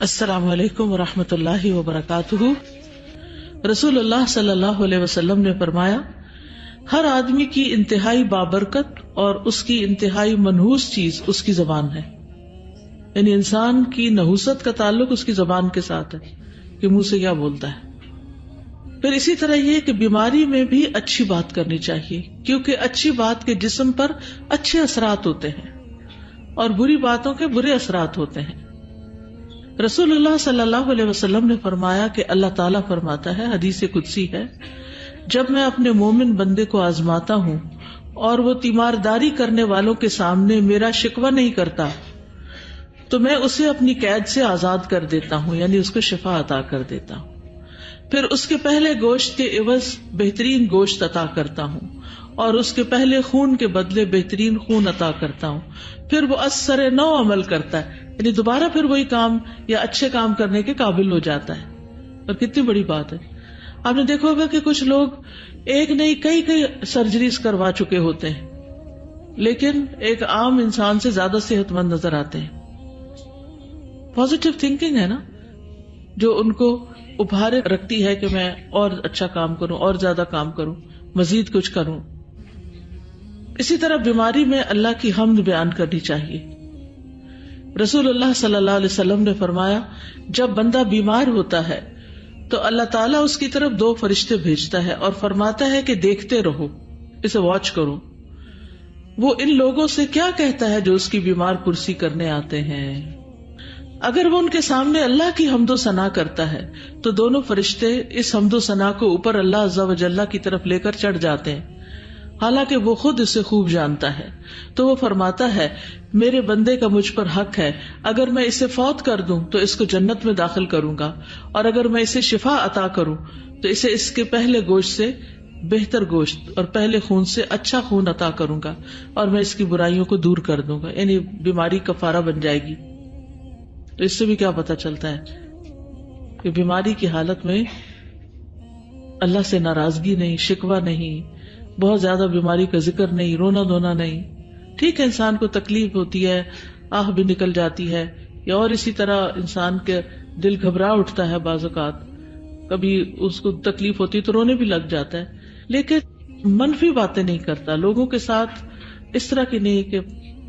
السلام علیکم ورحمۃ اللہ وبرکاتہ۔ رسول اللہ صلی اللہ علیہ وسلم نے فرمایا، ہر آدمی کی انتہائی بابرکت اور اس کی انتہائی منحوس چیز اس کی زبان ہے، یعنی انسان کی نحوست کا تعلق اس کی زبان کے ساتھ ہے کہ منہ سے کیا بولتا ہے۔ پھر اسی طرح یہ کہ بیماری میں بھی اچھی بات کرنی چاہیے، کیونکہ اچھی بات کے جسم پر اچھے اثرات ہوتے ہیں اور بری باتوں کے برے اثرات ہوتے ہیں۔ رسول اللہ صلی اللہ علیہ وسلم نے فرمایا کہ اللہ تعالیٰ فرماتا ہے، حدیث قدسی ہے، جب میں اپنے مومن بندے کو آزماتا ہوں اور وہ تیمارداری کرنے والوں کے سامنے میرا شکوہ نہیں کرتا تو میں اسے اپنی قید سے آزاد کر دیتا ہوں، یعنی اس کو شفا عطا کر دیتا ہوں۔ پھر اس کے پہلے گوشت کے عوض بہترین گوشت عطا کرتا ہوں اور اس کے پہلے خون کے بدلے بہترین خون عطا کرتا ہوں۔ پھر وہ اثر نو عمل کرتا ہے، یعنی دوبارہ پھر وہی کام یا اچھے کام کرنے کے قابل ہو جاتا ہے۔ اور کتنی بڑی بات ہے، آپ نے دیکھا ہوگا کہ کچھ لوگ ایک نہیں کئی سرجریز کروا چکے ہوتے ہیں، لیکن ایک عام انسان سے زیادہ صحت مند نظر آتے ہیں۔ پازیٹیو تھنکنگ ہے نا جو ان کو ابھارے رکھتی ہے کہ میں اور اچھا کام کروں اور زیادہ کام کروں، مزید کچھ کروں۔ اسی طرح بیماری میں اللہ کی حمد بیان کرنی چاہیے۔ رسول اللہ صلی اللہ علیہ وسلم نے فرمایا، جب بندہ بیمار ہوتا ہے تو اللہ تعالیٰ اس کی طرف 2 فرشتے بھیجتا ہے اور فرماتا ہے کہ دیکھتے رہو، اسے واچ کرو، وہ ان لوگوں سے کیا کہتا ہے جو اس کی بیمار پرسی کرنے آتے ہیں۔ اگر وہ ان کے سامنے اللہ کی حمد و ثنا کرتا ہے تو دونوں فرشتے اس حمد و ثنا کو اوپر اللہ عز و جل کی طرف لے کر چڑھ جاتے ہیں، حالانکہ وہ خود اسے خوب جانتا ہے۔ تو وہ فرماتا ہے، میرے بندے کا مجھ پر حق ہے، اگر میں اسے فوت کر دوں تو اس کو جنت میں داخل کروں گا، اور اگر میں اسے شفا عطا کروں تو اسے اس کے پہلے گوشت سے بہتر گوشت اور پہلے خون سے اچھا خون عطا کروں گا، اور میں اس کی برائیوں کو دور کر دوں گا، یعنی بیماری کفارہ بن جائے گی۔ تو اس سے بھی کیا پتہ چلتا ہے کہ بیماری کی حالت میں اللہ سے ناراضگی نہیں، شکوہ نہیں، بہت زیادہ بیماری کا ذکر نہیں، رونا دھونا نہیں۔ ٹھیک ہے، انسان کو تکلیف ہوتی ہے، آہ بھی نکل جاتی ہے، یا اور اسی طرح انسان کے دل گھبرا اٹھتا ہے، بعض اوقات کبھی اس کو تکلیف ہوتی ہے تو رونے بھی لگ جاتا ہے، لیکن منفی باتیں نہیں کرتا، لوگوں کے ساتھ اس طرح کی نہیں کہ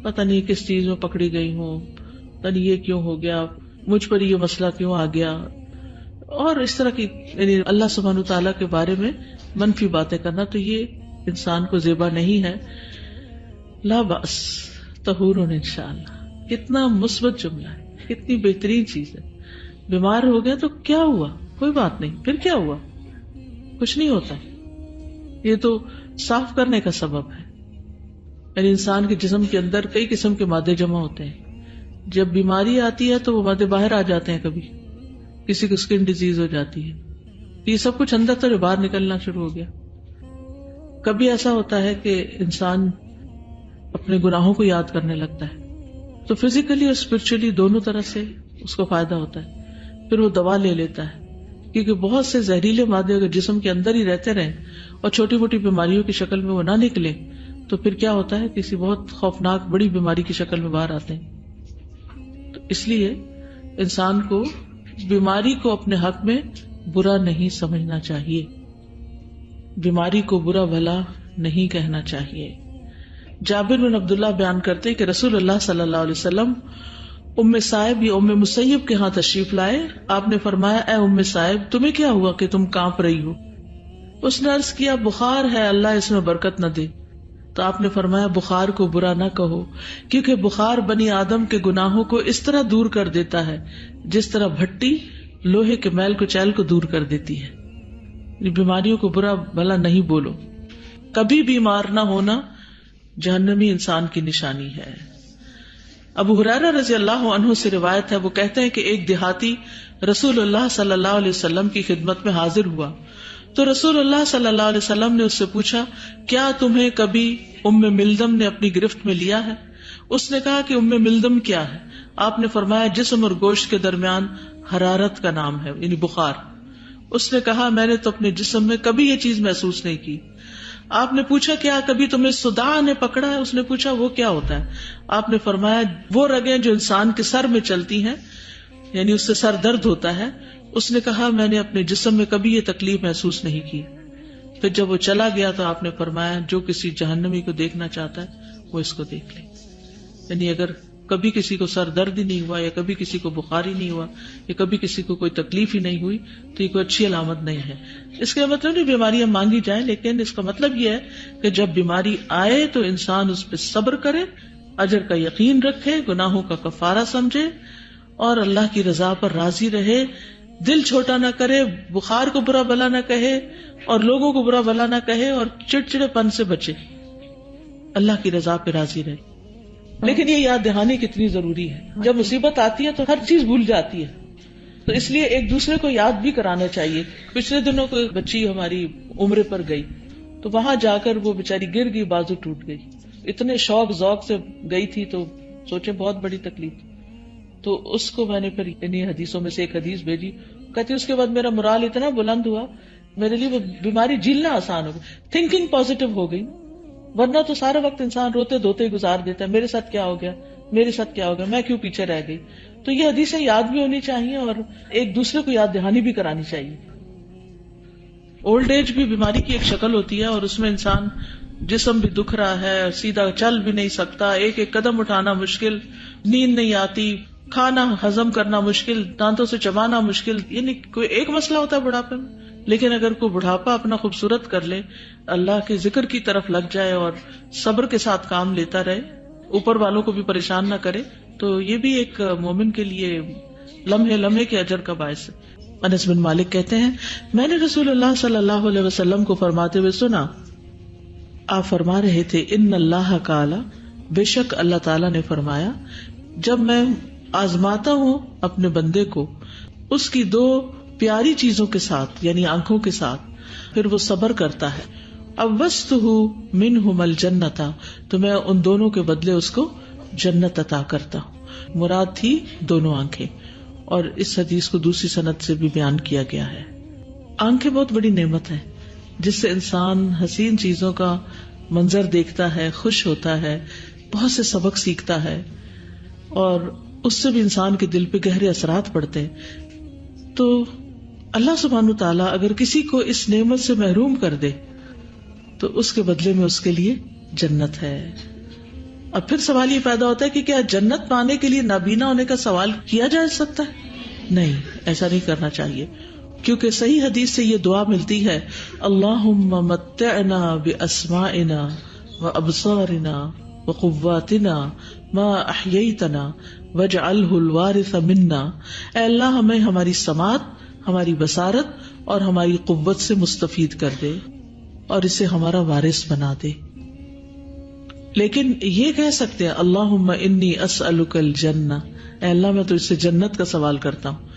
پتہ نہیں کس چیز میں پکڑی گئی ہوں، پتہ نہیں یہ کیوں ہو گیا، مجھ پر یہ مسئلہ کیوں آ گیا، اور اس طرح کی یعنی اللہ سبحانہ تعالیٰ کے بارے میں منفی باتیں کرنا، تو یہ انسان کو زیبا نہیں ہے۔ لا بأس طہور انشاءاللہ، کتنا مثبت جملہ ہے، کتنی بہترین چیز ہے۔ بیمار ہو گیا تو کیا ہوا، کوئی بات نہیں، پھر کیا ہوا، کچھ نہیں ہوتا، یہ تو صاف کرنے کا سبب ہے۔ یعنی انسان کے جسم کے اندر کئی قسم کے مادے جمع ہوتے ہیں، جب بیماری آتی ہے تو وہ مادے باہر آ جاتے ہیں، کبھی کسی کو سکن ڈیزیز ہو جاتی ہے، یہ سب کچھ اندر سے باہر نکلنا شروع ہو گیا۔ کبھی ایسا ہوتا ہے کہ انسان اپنے گناہوں کو یاد کرنے لگتا ہے، تو فزیکلی اور اسپرچولی دونوں طرح سے اس کو فائدہ ہوتا ہے۔ پھر وہ دوا لے لیتا ہے، کیونکہ بہت سے زہریلے مادے اگر جسم کے اندر ہی رہتے رہیں اور چھوٹی موٹی بیماریوں کی شکل میں وہ نہ نکلے تو پھر کیا ہوتا ہے، کسی بہت خوفناک بڑی بیماری کی شکل میں باہر آتے ہیں۔ تو اس لیے انسان کو بیماری کو اپنے حق میں برا نہیں سمجھنا چاہیے، بیماری کو برا بھلا نہیں کہنا چاہیے۔ جابر بن عبداللہ بیان کرتے کہ رسول اللہ صلی اللہ علیہ وسلم ام صائب یا ام مسیب کے ہاں تشریف لائے۔ آپ نے فرمایا، اے ام صائب، تمہیں کیا ہوا کہ تم کانپ رہی ہو؟ اس نے عرض کیا، بخار ہے، اللہ اس میں برکت نہ دے۔ تو آپ نے فرمایا، بخار کو برا نہ کہو، کیونکہ بخار بنی آدم کے گناہوں کو اس طرح دور کر دیتا ہے جس طرح بھٹی لوہے کے میل کچیل کو دور کر دیتی ہے۔ بیماریوں کو برا بھلا نہیں بولو۔ کبھی بیمار نہ ہونا جہنمی انسان کی نشانی ہے۔ ابو ہریرہ رضی اللہ عنہ سے روایت ہے، وہ کہتے ہیں کہ ایک دیہاتی رسول اللہ صلی اللہ علیہ وسلم کی خدمت میں حاضر ہوا تو رسول اللہ صلی اللہ علیہ وسلم نے اس سے پوچھا، کیا تمہیں کبھی ام ملدم نے اپنی گرفت میں لیا ہے؟ اس نے کہا کہ ام ملدم کیا ہے؟ آپ نے فرمایا، جسم اور گوشت کے درمیان حرارت کا نام ہے، یعنی بخار۔ اس نے کہا، میں نے تو اپنے جسم میں کبھی یہ چیز محسوس نہیں کی۔ آپ نے پوچھا، کیا کبھی تمہیں صداع نے پکڑا ہے؟ اس نے پوچھا، وہ کیا ہوتا ہے؟ آپ نے فرمایا، وہ رگیں جو انسان کے سر میں چلتی ہیں، یعنی اس سے سر درد ہوتا ہے. اس نے کہا میں نے اپنے جسم میں کبھی یہ تکلیف محسوس نہیں کی. پھر جب وہ چلا گیا تو آپ نے فرمایا جو کسی جہنمی کو دیکھنا چاہتا ہے وہ اس کو دیکھ لے. یعنی اگر کبھی کسی کو سر درد ہی نہیں ہوا یا کبھی کسی کو بخار ہی نہیں ہوا یا کبھی کسی کو کوئی تکلیف ہی نہیں ہوئی تو یہ کوئی اچھی علامت نہیں ہے. اس کا مطلب نہیں بیماریاں مانگی جائیں، لیکن اس کا مطلب یہ ہے کہ جب بیماری آئے تو انسان اس پہ صبر کرے، اجر کا یقین رکھے، گناہوں کا کفارہ سمجھے اور اللہ کی رضا پر راضی رہے، دل چھوٹا نہ کرے، بخار کو برا بلا نہ کہے اور لوگوں کو برا بلا نہ کہے اور چڑچڑے پن سے بچے، اللہ کی رضا پہ راضی رہے. لیکن یہ یاد دہانی کتنی ضروری ہے. جب مصیبت آتی ہے تو ہر چیز بھول جاتی ہے، تو اس لیے ایک دوسرے کو یاد بھی کرانا چاہیے. پچھلے دنوں کوئی بچی ہماری عمرے پر گئی تو وہاں جا کر وہ بیچاری گر گئی، بازو ٹوٹ گئی. اتنے شوق ذوق سے گئی تھی تو سوچے بہت بڑی تکلیف. تو اس کو میں نے پھر انہیں حدیثوں میں سے ایک حدیث بھیجی. کہتی اس کے بعد میرا morale اتنا بلند ہوا، میرے لیے وہ بیماری جھیلنا آسان ہو گئی. تھنکنگ پازیٹیو ہو گئی، ورنہ تو سارا وقت انسان روتے دھوتے گزار دیتا ہے، میرے ساتھ کیا ہو گیا، میرے ساتھ کیا ہو گیا، میں کیوں پیچھے رہ گئی. تو یہ حدیثیں یاد بھی ہونی چاہیے اور ایک دوسرے کو یاد دہانی بھی کرانی چاہیے. اولڈ ایج بھی بیماری کی ایک شکل ہوتی ہے اور اس میں انسان جسم بھی دکھ رہا ہے، سیدھا چل بھی نہیں سکتا، ایک ایک قدم اٹھانا مشکل، نیند نہیں آتی، کھانا ہضم کرنا مشکل، دانتوں سے چبانا مشکل. یعنی کوئی ایک مسئلہ ہوتا ہے بڑھاپے میں. لیکن اگر کوئی بڑھاپا اپنا خوبصورت کر لے، اللہ کے ذکر کی طرف لگ جائے اور صبر کے ساتھ کام لیتا رہے، اوپر والوں کو بھی پریشان نہ کرے، تو یہ بھی ایک مومن کے لیے لمحے لمحے کے اجر کا باعث ہے. انس بن مالک کہتے ہیں میں نے رسول اللہ صلی اللہ علیہ وسلم کو فرماتے ہوئے سنا، آپ فرما رہے تھے ان اللہ قال، بے شک اللہ تعالیٰ نے فرمایا جب میں آزماتا ہوں اپنے بندے کو اس کی دو پیاری چیزوں کے ساتھ یعنی آنکھوں کے ساتھ، پھر وہ صبر کرتا ہے، اوستہ منہم الجنۃ، تو میں ان دونوں کے بدلے اس کو جنت عطا کرتا ہوں. مراد تھی دونوں آنکھیں، اور اس حدیث کو دوسری سند سے بھی بیان کیا گیا ہے. آنکھیں بہت بڑی نعمت ہے جس سے انسان حسین چیزوں کا منظر دیکھتا ہے، خوش ہوتا ہے، بہت سے سبق سیکھتا ہے اور اس سے بھی انسان کے دل پہ گہرے اثرات پڑتے ہیں. تو اللہ سبحانہ تعالیٰ اگر کسی کو اس نعمت سے محروم کر دے تو اس کے بدلے میں اس کے لیے جنت ہے. اب پھر سوال یہ پیدا ہوتا ہے کہ کیا جنت پانے کے لیے نابینا ہونے کا سوال کیا جا سکتا ہے؟ نہیں، ایسا نہیں کرنا چاہیے، کیونکہ صحیح حدیث سے یہ دعا ملتی ہے، اللہم متعنا باسماعنا وابصارنا وقواتنا ما احییتنا واجعلہ الوارث منا. اے اللہ ہمیں ہماری سماعت، ہماری بصارت اور ہماری قوت سے مستفید کر دے اور اسے ہمارا وارث بنا دے. لیکن یہ کہہ سکتے ہیں اللہم انی اسألک الجنہ، اے اللہ میں تو اس سے جنت کا سوال کرتا ہوں،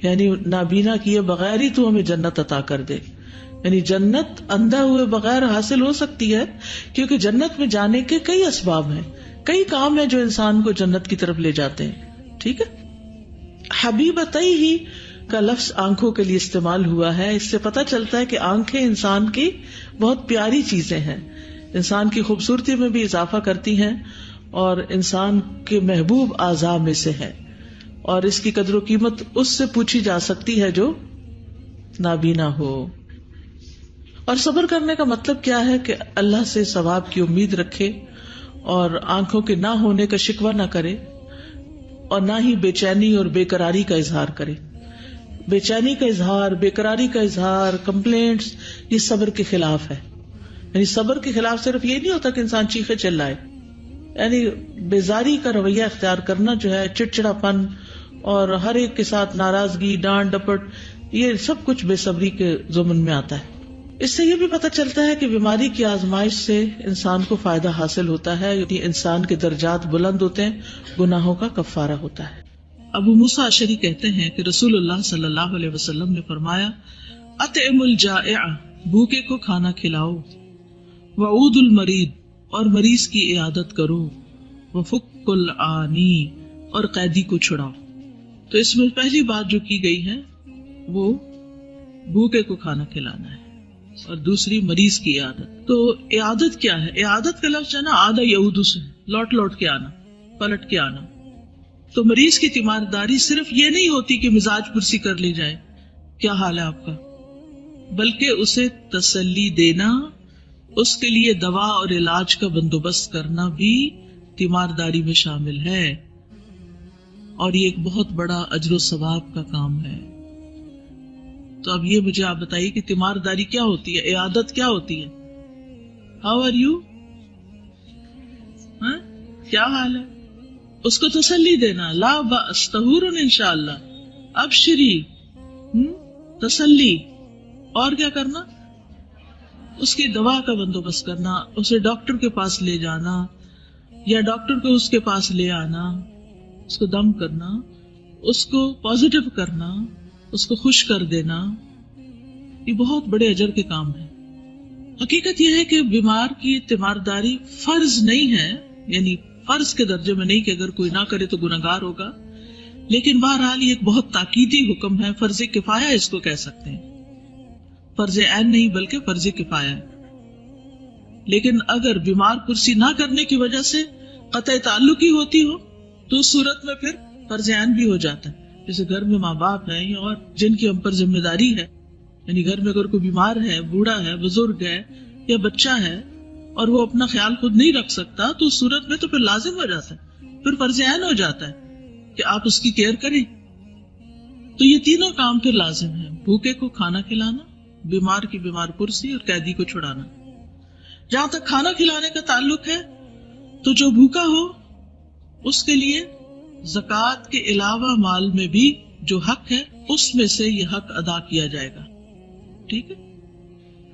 یعنی نابینا کیے بغیر ہی تو ہمیں جنت عطا کر دے. یعنی جنت اندھا ہوئے بغیر حاصل ہو سکتی ہے، کیونکہ جنت میں جانے کے کئی اسباب ہیں، کئی کام ہیں جو انسان کو جنت کی طرف لے جاتے ہیں. ٹھیک ہے، حبیبتیہ کا لفظ آنکھوں کے لیے استعمال ہوا ہے. اس سے پتہ چلتا ہے کہ آنکھیں انسان کی بہت پیاری چیزیں ہیں، انسان کی خوبصورتی میں بھی اضافہ کرتی ہیں اور انسان کے محبوب اعضاء میں سے ہے، اور اس کی قدر و قیمت اس سے پوچھی جا سکتی ہے جو نابینا ہو. اور صبر کرنے کا مطلب کیا ہے کہ اللہ سے ثواب کی امید رکھے اور آنکھوں کے نہ ہونے کا شکوہ نہ کرے اور نہ ہی بے چینی اور بے قراری کا اظہار کرے. بے چینی کا اظہار، بے قراری کا اظہار، کمپلینٹس، یہ صبر کے خلاف ہے. یعنی صبر کے خلاف صرف یہ نہیں ہوتا کہ انسان چیخے چلائے، یعنی بیزاری کا رویہ اختیار کرنا جو ہے، چڑچڑا پن اور ہر ایک کے ساتھ ناراضگی، ڈانٹ ڈپٹ، یہ سب کچھ بے صبری کے ضمن میں آتا ہے. اس سے یہ بھی پتہ چلتا ہے کہ بیماری کی آزمائش سے انسان کو فائدہ حاصل ہوتا ہے، یعنی انسان کے درجات بلند ہوتے ہیں، گناہوں کا کفارہ ہوتا ہے. ابو موسیٰ اشعری کہتے ہیں کہ رسول اللہ صلی اللہ علیہ وسلم نے فرمایا، اطعم الجائع، بھوکے کو کھانا کھلاؤ، وعود المریض، اور مریض کی عیادت کرو، وفک العانی، اور قیدی کو چھڑاؤ. تو اس میں پہلی بات جو کی گئی ہے وہ بھوکے کو کھانا کھلانا ہے اور دوسری مریض کی عیادت. تو عیادت کیا ہے؟ عیادت کا لفظ ہے نا، عادہ یعود سے لوٹ کے آنا، پلٹ کے آنا. تو مریض کی تیمارداری صرف یہ نہیں ہوتی کہ مزاج پرسی کر لی جائے کیا حال ہے آپ کا، بلکہ اسے تسلی دینا، اس کے لیے دوا اور علاج کا بندوبست کرنا بھی تیمارداری میں شامل ہے، اور یہ ایک بہت بڑا اجر و ثواب کا کام ہے۔ تو اب یہ مجھے آپ بتائیے کہ تیمارداری کیا ہوتی ہے، عیادت کیا ہوتی ہے؟ ہاؤ آر یو، کیا حال ہے، اس کو تسلی دینا، لا بأس طہور انشاءاللہ، ابشری، تسلی، اور کیا کرنا، اس کی دوا کا بندوبست کرنا، اسے ڈاکٹر کے پاس لے جانا یا ڈاکٹر کو اس کے پاس لے آنا، اس کو دم کرنا، اس کو پازیٹیو کرنا، اس کو خوش کر دینا، یہ بہت بڑے اجر کے کام ہیں۔ حقیقت یہ ہے کہ بیمار کی تیمارداری فرض نہیں ہے، یعنی فرض کے درجے میں نہیں کہ اگر کوئی نہ کرے تو گناہگار ہوگا، لیکن بہرحال یہ ایک بہت تاکیدی حکم ہے، فرض کفایہ اس کو کہہ سکتے ہیں، فرض عین نہیں بلکہ فرض کفایہ ہے۔ لیکن اگر بیمار پرسی نہ کرنے کی وجہ سے قطع تعلق ہی ہوتی ہو تو اس صورت میں پھر فرض عین بھی ہو جاتا ہے، جیسے گھر میں ماں باپ ہیں یا اور جن کی ہم پر ذمہ داری ہے، یعنی گھر میں اگر کوئی بیمار ہے، بوڑھا ہے، بزرگ ہے یا بچہ ہے اور وہ اپنا خیال خود نہیں رکھ سکتا تو اس صورت میں تو پھر لازم ہو جاتا ہے، پھر فرض عین ہو جاتا ہے کہ آپ اس کی کیئر کریں۔ تو یہ تینوں کام پھر لازم ہیں، بھوکے کو کھانا کھلانا، بیمار کی بیمار پرسی اور قیدی کو چھڑانا۔ جہاں تک کھانا کھلانے کا تعلق ہے تو جو بھوکا ہو اس کے لیے زکوٰۃ کے علاوہ مال میں بھی جو حق ہے اس میں سے یہ حق ادا کیا جائے گا، ٹھیک ہے؟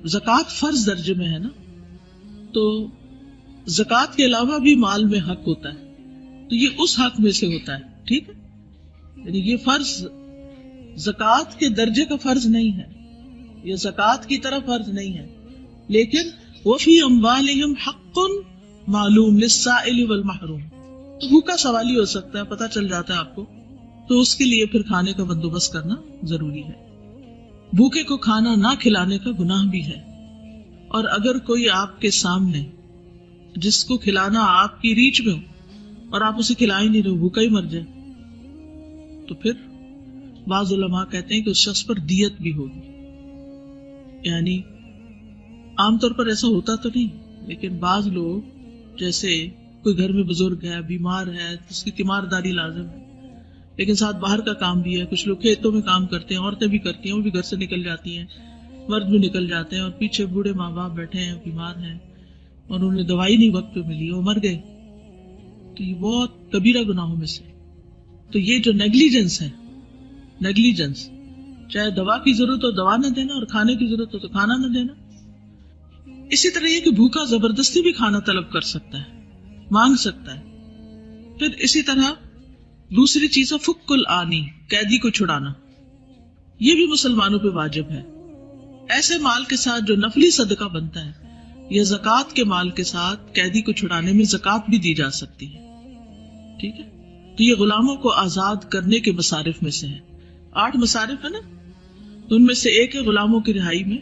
زکوٰۃ فرض درجے میں ہے نا، تو زکوٰۃ کے علاوہ بھی مال میں حق ہوتا ہے، تو یہ اس حق میں سے ہوتا ہے، ٹھیک ہے؟ یعنی یہ فرض زکوٰۃ کے درجے کا فرض نہیں ہے، یہ زکوٰۃ کی طرح فرض نہیں ہے، لیکن وفی اموالہم حق معلوم للسائل والمحروم، تو بھوکا سوالی ہو سکتا ہے، پتہ چل جاتا ہے آپ کو، تو اس کے لیے پھر کھانے کا بندوبست کرنا ضروری ہے۔ بھوکے کو کھانا نہ کھلانے کا گناہ بھی ہے، اور اگر کوئی آپ کے سامنے جس کو کھلانا آپ کی ریچ میں ہو اور آپ اسے کھلا ہی نہیں رہے، بھوکا ہی مر جائے، تو پھر بعض علماء کہتے ہیں کہ اس شخص پر دیت بھی ہوگی۔ یعنی عام طور پر ایسا ہوتا تو نہیں، لیکن بعض لوگ، جیسے کوئی گھر میں بزرگ ہے، بیمار ہے، اس کی تیمارداری لازم ہے، لیکن ساتھ باہر کا کام بھی ہے، کچھ لوگ کھیتوں میں کام کرتے ہیں، عورتیں بھی کرتی ہیں، وہ بھی گھر سے نکل جاتی ہیں، مرد بھی نکل جاتے ہیں، اور پیچھے بوڑھے ماں باپ بیٹھے ہیں، بیمار ہیں، اور انہیں دوائی نہیں وقت پہ ملی، وہ مر گئے، تو یہ بہت کبیرہ گناہوں میں سے۔ تو یہ جو نیگلیجنس ہے، نیگلیجنس، چاہے دوا کی ضرورت ہو دوا نہ دینا، اور کھانے کی ضرورت ہو تو کھانا نہ دینا۔ اسی طرح یہ کہ بھوکا زبردستی بھی کھانا طلب کر سکتا ہے، مانگ سکتا ہے۔ پھر اسی طرح دوسری چیز ہے فک العانی، قیدی کو چھڑانا، یہ بھی مسلمانوں پہ واجب ہے۔ ایسے مال کے ساتھ جو نفلی صدقہ بنتا ہے یا زکوٰۃ کے مال کے ساتھ قیدی کو چھڑانے میں زکوٰۃ بھی دی جا سکتی ہے، ٹھیک ہے؟ تو یہ غلاموں کو آزاد کرنے کے مصارف میں سے ہے، 8 مصارف ہے نا، تو ان میں سے ایک ہے غلاموں کی رہائی میں،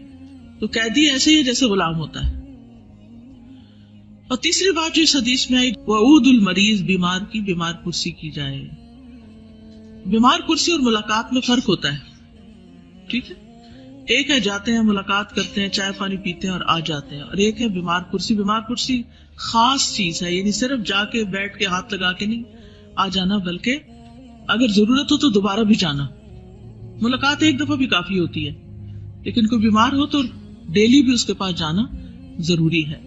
تو قیدی ایسے ہی جیسے غلام ہوتا ہے۔ اور تیسری بات جو اس حدیث میں آئی، وعود المریض، بیمار کی بیمار پرسی کی جائے۔ بیمار پرسی اور ملاقات میں فرق ہوتا ہے، ٹھیک ہے؟ ایک ہے جاتے ہیں، ملاقات کرتے ہیں، چائے پانی پیتے ہیں اور آ جاتے ہیں، اور ایک ہے بیمار پرسی۔ بیمار پرسی خاص چیز ہے، یعنی صرف جا کے بیٹھ کے ہاتھ لگا کے نہیں آ جانا، بلکہ اگر ضرورت ہو تو دوبارہ بھی جانا۔ ملاقات ایک دفعہ بھی کافی ہوتی ہے، لیکن کوئی بیمار ہو تو ڈیلی بھی اس کے پاس جانا ضروری ہے،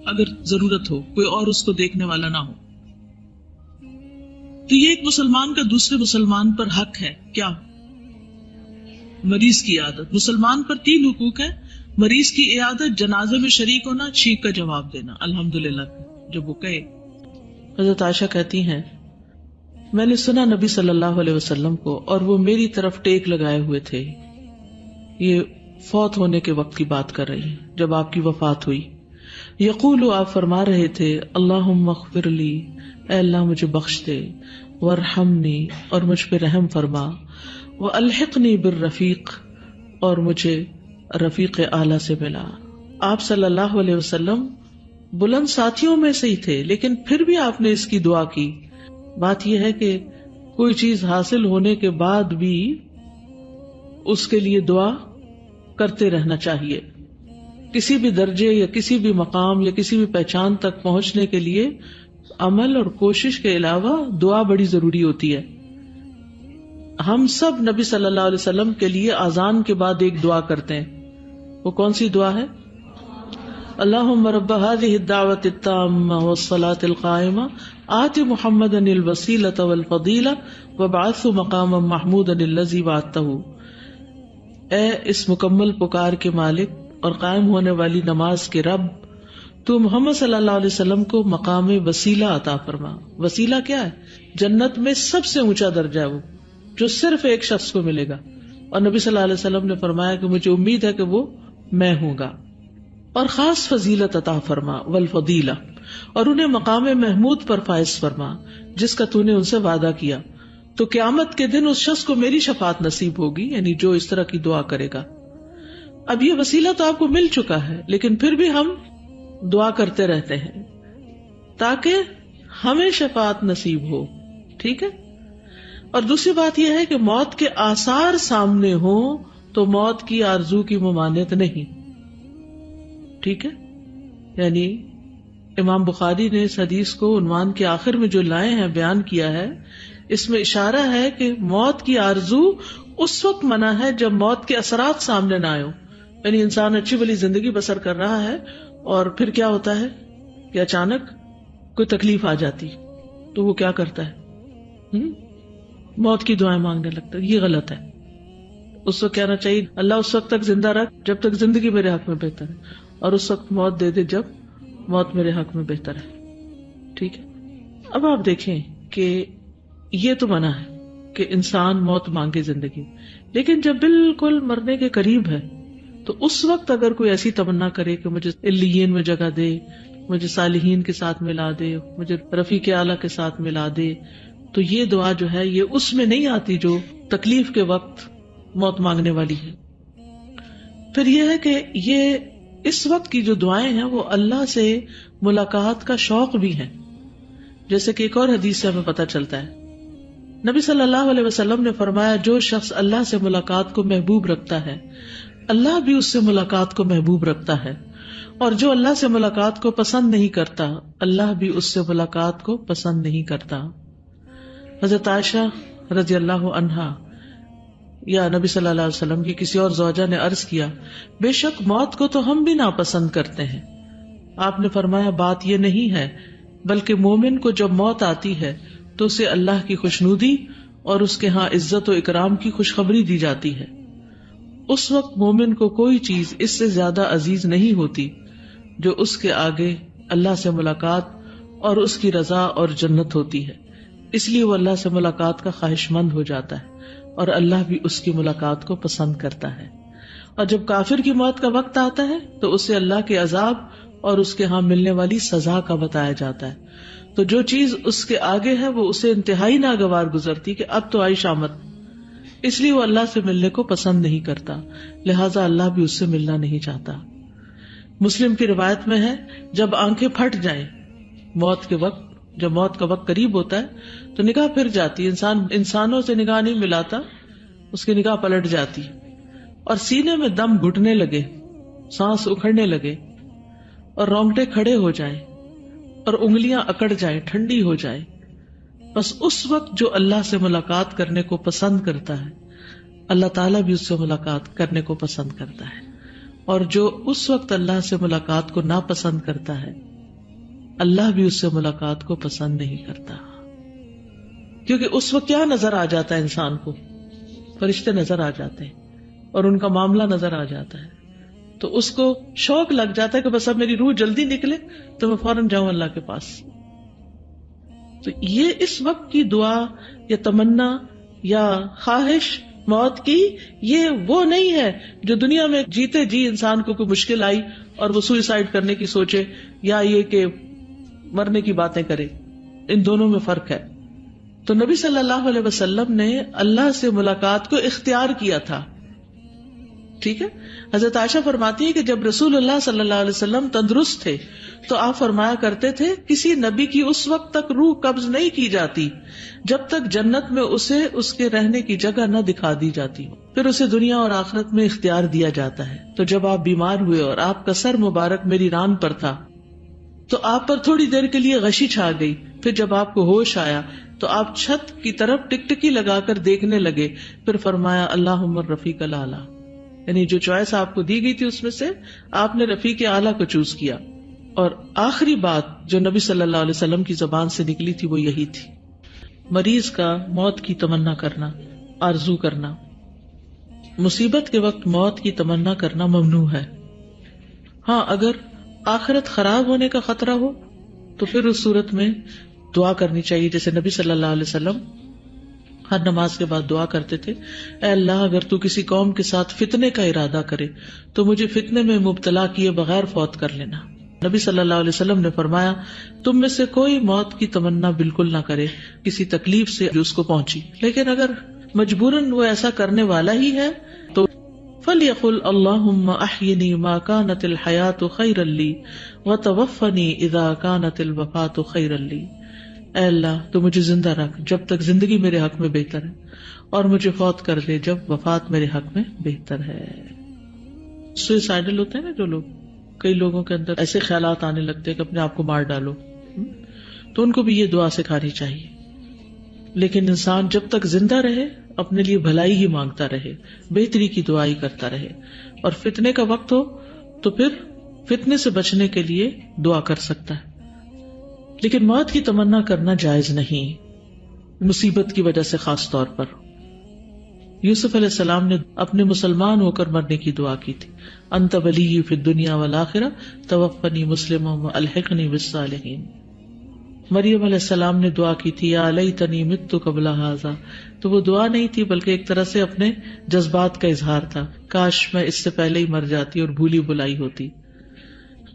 اگر ضرورت ہو، کوئی اور اس کو دیکھنے والا نہ ہو۔ تو یہ ایک مسلمان کا دوسرے مسلمان پر حق ہے، کیا؟ مریض کی عیادت۔ مسلمان پر 3 حقوق ہیں، مریض کی عیادت، جنازے میں شریک ہونا، چھینک کا جواب دینا، الحمدللہ جب وہ کہے۔ حضرت عائشہ کہتی ہیں، میں نے سنا نبی صلی اللہ علیہ وسلم کو، اور وہ میری طرف ٹیک لگائے ہوئے تھے، یہ فوت ہونے کے وقت کی بات کر رہی ہیں، جب آپ کی وفات ہوئی۔ یقول، آپ فرما رہے تھے، اللہم اغفر لی، اے اللہ مجھے بخش دے، وارحمنی، اور مجھ پہ رحم فرما، والحقنی بالرفیق، اور مجھے رفیق اعلیٰ سے ملا۔ آپ صلی اللہ علیہ وسلم بلند ساتھیوں میں سے ہی تھے، لیکن پھر بھی آپ نے اس کی دعا کی۔ بات یہ ہے کہ کوئی چیز حاصل ہونے کے بعد بھی اس کے لیے دعا کرتے رہنا چاہیے. کسی بھی درجے یا کسی بھی مقام یا کسی بھی پہچان تک پہنچنے کے لیے عمل اور کوشش کے علاوہ دعا بڑی ضروری ہوتی ہے. ہم سب نبی صلی اللہ علیہ وسلم کے لیے اذان کے بعد ایک دعا کرتے ہیں. وہ کون سی دعا ہے؟ اللہم رب هذه الدعوة التامة والصلاة القائمة آت محمدا الوسیلة والفضیلة وابعثه مقاما محمودا الذی وعدته. اے اس مکمل پکار کے مالک اور قائم ہونے والی نماز کے رب، تو محمد صلی اللہ علیہ وسلم کو مقام وسیلہ عطا فرما. وسیلہ کیا ہے؟ جنت میں سب سے اونچا درجہ ہے وہ جو صرف ایک شخص کو ملے گا، اور نبی صلی اللہ علیہ وسلم نے فرمایا کہ مجھے امید ہے کہ وہ میں ہوں گا. اور خاص فضیلت عطا فرما والفضیلہ، اور انہیں مقام محمود پر فائز فرما جس کا تو نے ان سے وعدہ کیا. تو قیامت کے دن اس شخص کو میری شفاعت نصیب ہوگی، یعنی جو اس طرح کی دعا کرے گا. اب یہ وسیلہ تو آپ کو مل چکا ہے، لیکن پھر بھی ہم دعا کرتے رہتے ہیں تاکہ ہمیں شفاعت نصیب ہو. ٹھیک ہے. اور دوسری بات یہ ہے کہ موت کے آثار سامنے ہوں تو موت کی آرزو کی ممانعت نہیں. ٹھیک ہے. یعنی امام بخاری نے اس حدیث کو عنوان کے آخر میں جو لائے ہیں بیان کیا ہے، اس میں اشارہ ہے کہ موت کی آرزو اس وقت منع ہے جب موت کے اثرات سامنے نہ آئے. یعنی انسان اچھی بھلی زندگی بسر کر رہا ہے اور پھر کیا ہوتا ہے کہ اچانک کوئی تکلیف آ جاتی تو وہ کیا کرتا ہے؟ موت کی دعائیں مانگنے لگتا ہے. یہ غلط ہے. اس وقت کہنا چاہیے اللہ اس وقت تک زندہ رکھ جب تک زندگی میرے حق میں بہتر ہے، اور اس وقت موت دے دے جب موت میرے حق میں بہتر ہے. ٹھیک ہے. اب آپ دیکھیں کہ یہ تو منع ہے کہ انسان موت مانگے زندگی، لیکن جب بالکل مرنے کے قریب ہے تو اس وقت اگر کوئی ایسی تمنا کرے کہ مجھے علیین میں جگہ دے، مجھے صالحین کے ساتھ ملا دے، مجھے رفیق اعلیٰ کے ساتھ ملا دے، تو یہ دعا جو ہے یہ اس میں نہیں آتی جو تکلیف کے وقت موت مانگنے والی ہے. پھر یہ ہے کہ یہ اس وقت کی جو دعائیں ہیں وہ اللہ سے ملاقات کا شوق بھی ہے، جیسے کہ ایک اور حدیث سے ہمیں پتہ چلتا ہے. نبی صلی اللہ علیہ وسلم نے فرمایا جو شخص اللہ سے ملاقات کو محبوب رکھتا ہے اللہ بھی اس سے ملاقات کو محبوب رکھتا ہے، اور جو اللہ سے ملاقات کو پسند نہیں کرتا اللہ بھی اس سے ملاقات کو پسند نہیں کرتا. حضرت عائشہ رضی اللہ عنہا یا نبی صلی اللہ علیہ وسلم کی کسی اور زوجہ نے عرض کیا، بے شک موت کو تو ہم بھی ناپسند کرتے ہیں. آپ نے فرمایا بات یہ نہیں ہے، بلکہ مومن کو جب موت آتی ہے تو اسے اللہ کی خوشنودی اور اس کے ہاں عزت و اکرام کی خوشخبری دی جاتی ہے. اس وقت مومن کو کوئی چیز اس سے زیادہ عزیز نہیں ہوتی جو اس کے آگے اللہ سے ملاقات اور اس کی رضا اور جنت ہوتی ہے. اس لیے وہ اللہ سے ملاقات کا خواہش مند ہو جاتا ہے اور اللہ بھی اس کی ملاقات کو پسند کرتا ہے. اور جب کافر کی موت کا وقت آتا ہے تو اسے اللہ کے عذاب اور اس کے ہاں ملنے والی سزا کا بتایا جاتا ہے. تو جو چیز اس کے آگے ہے وہ اسے انتہائی ناگوار گزرتی کہ اب تو آئی شامت، اس لیے وہ اللہ سے ملنے کو پسند نہیں کرتا، لہٰذا اللہ بھی اس سے ملنا نہیں چاہتا. مسلم کی روایت میں ہے جب آنکھیں پھٹ جائیں موت کے وقت، جب موت کا وقت قریب ہوتا ہے تو نگاہ پھر جاتی، انسانوں سے نگاہ نہیں ملاتا، اس کی نگاہ پلٹ جاتی اور سینے میں دم گھٹنے لگے، سانس اکھڑنے لگے اور رونگٹے کھڑے ہو جائیں اور انگلیاں اکڑ جائیں، ٹھنڈی ہو جائیں. بس اس وقت جو اللہ سے ملاقات کرنے کو پسند کرتا ہے اللہ تعالیٰ بھی اس سے ملاقات کرنے کو پسند کرتا ہے، اور جو اس وقت اللہ سے ملاقات کو ناپسند کرتا ہے اللہ بھی اس سے ملاقات کو پسند نہیں کرتا. کیونکہ اس وقت کیا نظر آ جاتا ہے انسان کو؟ فرشتے نظر آ جاتے ہیں اور ان کا معاملہ نظر آ جاتا ہے، تو اس کو شوق لگ جاتا ہے کہ بس اب میری روح جلدی نکلے تو میں فوراً جاؤں اللہ کے پاس. تو یہ اس وقت کی دعا یا تمنا یا خواہش موت کی یہ وہ نہیں ہے جو دنیا میں جیتے جی انسان کو کوئی مشکل آئی اور وہ سوئسائڈ کرنے کی سوچے یا یہ کہ مرنے کی باتیں کرے. ان دونوں میں فرق ہے. تو نبی صلی اللہ علیہ وسلم نے اللہ سے ملاقات کو اختیار کیا تھا ٹھیک ہے. حضرت عائشہ فرماتی ہے کہ جب رسول اللہ صلی اللہ علیہ وسلم تندرست تھے تو آپ فرمایا کرتے تھے کسی نبی کی اس وقت تک روح قبض نہیں کی جاتی جب تک جنت میں اسے اس کے رہنے کی جگہ نہ دکھا دی جاتی ہو، پھر اسے دنیا اور آخرت میں اختیار دیا جاتا ہے. تو جب آپ بیمار ہوئے اور آپ کا سر مبارک میری ران پر تھا تو آپ پر تھوڑی دیر کے لیے غشی چھا گئی. پھر جب آپ کو ہوش آیا تو آپ چھت کی طرف ٹکٹکی لگا کر دیکھنے لگے. پھر فرمایا اللہم الرفیق الاعلی، یعنی جو چوائس آپ کو دی گئی تھی اس میں سے آپ نے رفیق اعلیٰ کو چوز کیا. اور آخری بات جو نبی صلی اللہ علیہ وسلم کی زبان سے نکلی تھی وہ یہی تھی، مریض کا موت کی تمنا کرنا، آرزو کرنا. مصیبت کے وقت موت کی تمنا کرنا ممنوع ہے. ہاں اگر آخرت خراب ہونے کا خطرہ ہو تو پھر اس صورت میں دعا کرنی چاہیے، جیسے نبی صلی اللہ علیہ وسلم ہر نماز کے بعد دعا کرتے تھے، اے اللہ اگر تو کسی قوم کے ساتھ فتنے کا ارادہ کرے تو مجھے فتنے میں مبتلا کیے بغیر فوت کر لینا. نبی صلی اللہ علیہ وسلم نے فرمایا تم میں سے کوئی موت کی تمنا بالکل نہ کرے کسی تکلیف سے جو اس کو پہنچی، لیکن اگر مجبوراً وہ ایسا کرنے والا ہی ہے تو فَلْيَقُلْ اللَّهُمَّ أَحْيِنِي مَا كَانَتِ الْحَيَاةُ خَيْرًا لِّي وَتَوَفَّنِي إِذَا كَانَتِ الْوَفَاةُ خَيْرًا لِّي. اے اللہ تو مجھے زندہ رکھ جب تک زندگی میرے حق میں بہتر ہے، اور مجھے فوت کر دے جب وفات میرے حق میں بہتر ہے. سوئسائڈل ہوتے ہیں نا جو لوگ، کئی لوگوں کے اندر ایسے خیالات آنے لگتے ہیں کہ اپنے آپ کو مار ڈالو، تو ان کو بھی یہ دعا سکھانی چاہیے. لیکن انسان جب تک زندہ رہے اپنے لیے بھلائی ہی مانگتا رہے، بہتری کی دعائی کرتا رہے، اور فتنے کا وقت ہو تو پھر فتنے سے بچنے کے لیے دعا کر سکتا ہے. لیکن موت کی تمنا کرنا جائز نہیں، مصیبت کی وجہ سے خاص طور پر. یوسف علیہ السلام نے اپنے مسلمان ہو کر مرنے کی دعا کی تھی، انت ولی فی الدنیا والآخرہ توفنی مسلما والحقنی بالصالحین. مریم علیہ السلام نے دعا کی تھی یا لیتنی مت قبل ھذا، تو وہ دعا نہیں تھی بلکہ ایک طرح سے اپنے جذبات کا اظہار تھا، کاش میں اس سے پہلے ہی مر جاتی اور بھولی بلائی ہوتی.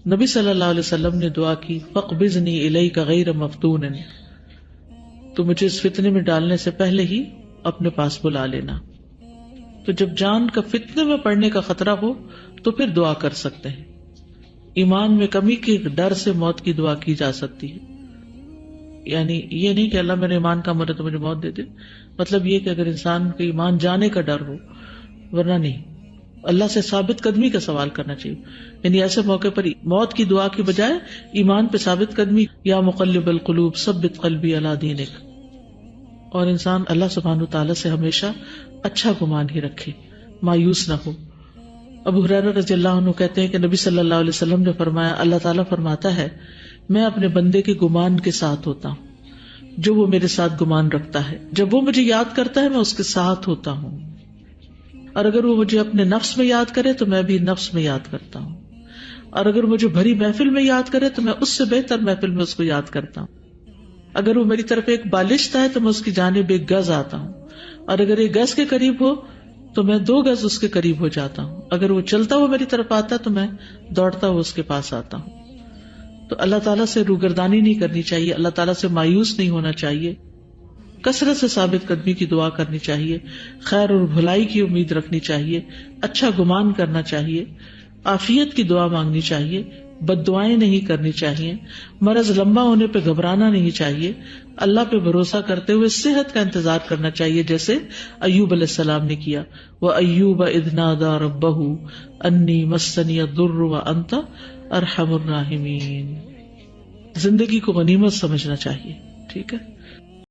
نبی صلی اللہ علیہ وسلم نے دعا کی فاقبضنی الیک غیر مفتون، تو مجھے اس فتنے میں ڈالنے سے پہلے ہی اپنے پاس بلا لینا. تو جب جان کا فتنے میں پڑنے کا خطرہ ہو تو پھر دعا کر سکتے ہیں. ایمان میں کمی کے ڈر سے موت کی دعا کی جا سکتی ہے، یعنی یہ نہیں کہ اللہ میرے ایمان کا مرے تو مجھے موت دے دے، مطلب یہ کہ اگر انسان کے ایمان جانے کا ڈر ہو، ورنہ نہیں. اللہ سے ثابت قدمی کا سوال کرنا چاہیے، یعنی ایسے موقع پر موت کی دعا کی بجائے ایمان پہ ثابت قدمی، یا مقلب القلوب ثبت قلبی علی دینک. اور انسان اللہ سبحانہ تعالیٰ سے ہمیشہ اچھا گمان ہی رکھے، مایوس نہ ہو. ابو ہریرہ رضی اللہ عنہ کہتے ہیں کہ نبی صلی اللہ علیہ وسلم نے فرمایا اللہ تعالیٰ فرماتا ہے میں اپنے بندے کے گمان کے ساتھ ہوتا ہوں جو وہ میرے ساتھ گمان رکھتا ہے، جب وہ مجھے یاد کرتا ہے میں اس کے ساتھ ہوتا ہوں، اور اگر وہ مجھے اپنے نفس میں یاد کرے تو میں بھی نفس میں یاد کرتا ہوں، اور اگر مجھے بھری محفل میں یاد کرے تو میں اس سے بہتر محفل میں اس کو یاد کرتا ہوں. اگر وہ میری طرف ایک بالشت ہے تو میں اس کی جانب ایک گز آتا ہوں، اور اگر ایک گز کے قریب ہو تو میں 2 گز اس کے قریب ہو جاتا ہوں. اگر وہ چلتا ہوا میری طرف آتا تو میں دوڑتا ہوا اس کے پاس آتا ہوں. تو اللہ تعالیٰ سے روگردانی نہیں کرنی چاہیے، اللہ تعالیٰ سے مایوس نہیں ہونا چاہیے، کثرت سے ثابت قدمی کی دعا کرنی چاہیے، خیر اور بھلائی کی امید رکھنی چاہیے، اچھا گمان کرنا چاہیے، عافیت کی دعا مانگنی چاہیے، بد دعائیں نہیں کرنی چاہیے، مرض لمبا ہونے پہ گھبرانا نہیں چاہیے، اللہ پہ بھروسہ کرتے ہوئے صحت کا انتظار کرنا چاہیے جیسے ایوب علیہ السلام نے کیا. وَأَيُّوبَ إِذْ نَادَى رَبَّهُ أَنِّي مَسَّنِيَ الضُّرُّ وَأَنْتَ أَرْحَمُ الرَّاحِمِينَ. زندگی کو غنیمت سمجھنا چاہیے، ٹھیک ہے.